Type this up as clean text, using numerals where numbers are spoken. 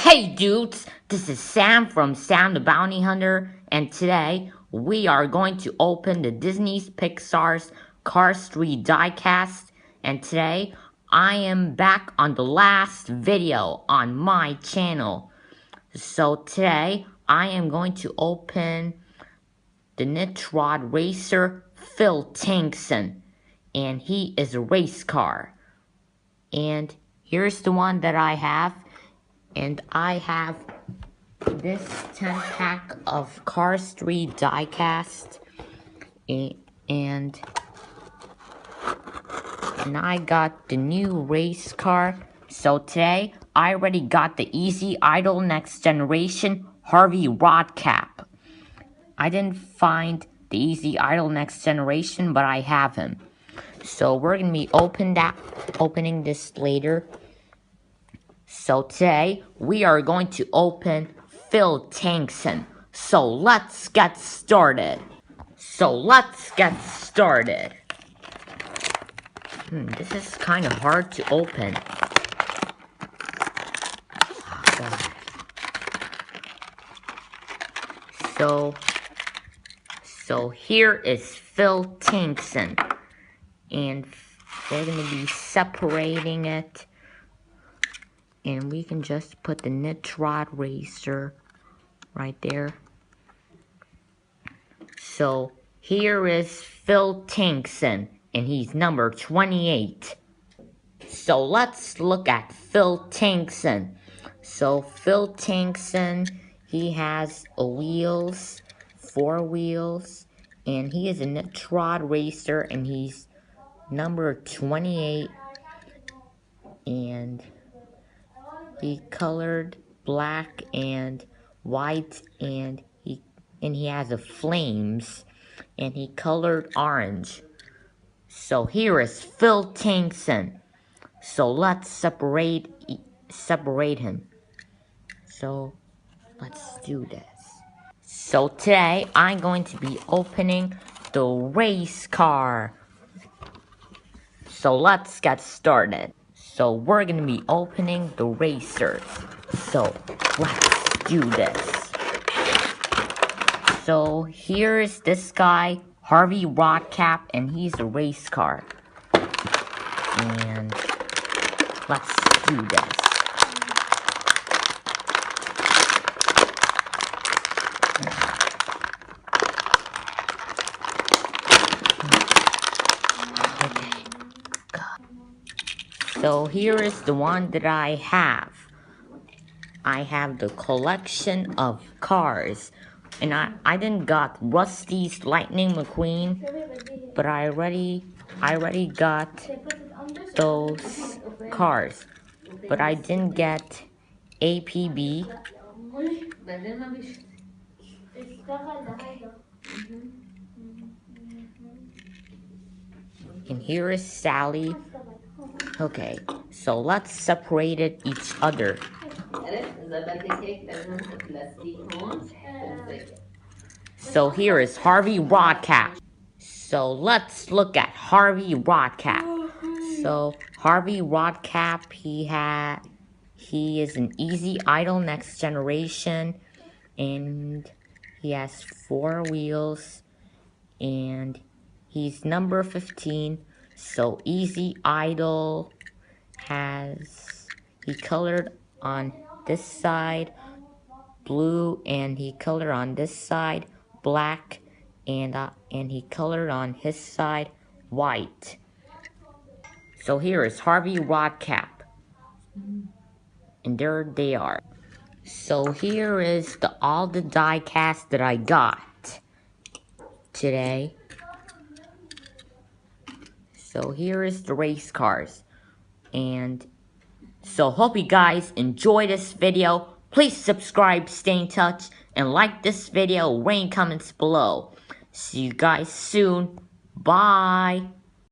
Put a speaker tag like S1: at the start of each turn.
S1: Hey dudes, this is Sam from Sam the Bounty Hunter, and today we are going to open the Disney's Pixar's Cars 3 diecast, and today I am back on the last video on my channel. So today I am going to open the Nitrod Racer Phil Tankson, and he is a race car. And here's the one that I have. And I have this 10-pack of Cars 3 diecast, and I got the new race car. So today, I already got the Easy Idol Next Generation Harvey Rodcap. I didn't find the Easy Idol Next Generation, but I have him. So we're going to be opening this later. So today, we are going to open Phil Tankson. So let's get started. This is kind of hard to open. Oh, so here is Phil Tankson. And they're going to be separating it. And we can just put the Nitrod Racer right there. So here is Phil Tankson, and he's number 28. So let's look at Phil Tankson. So Phil Tankson, he has wheels, 4 wheels, and he is a Nitrod Racer, and he's number 28. And he colored black and white, and he has a flames, and he colored orange. So here is Phil Tankson. So let's separate him. So let's do this. So today I'm going to be opening the race car. So let's get started. So we're going to be opening the racers. So let's do this. So here's this guy, Harvey Rodcap, and he's a race car. And let's do this. Okay. So here is the one that I have. I have the collection of cars. And I didn't got Rusty's Lightning McQueen, but I already got those cars. But I didn't get APB. Okay. And here is Sally. Okay, so let's separate it each other. So here is Harvey Rodcap. So let's look at Harvey Rodcap. So Harvey Rodcap, he is an Easy Idol Next Generation, and he has 4 wheels, and he's number 15. So Easy Idol he colored on this side blue, and he colored on this side black, and he colored on his side white. So here is Harvey Rodcap, and there they are. So here is all the diecast that I got today. So here is the race cars. And so hope you guys enjoy this video. Please subscribe, stay in touch, and like this video, rate comments below. See you guys soon. Bye.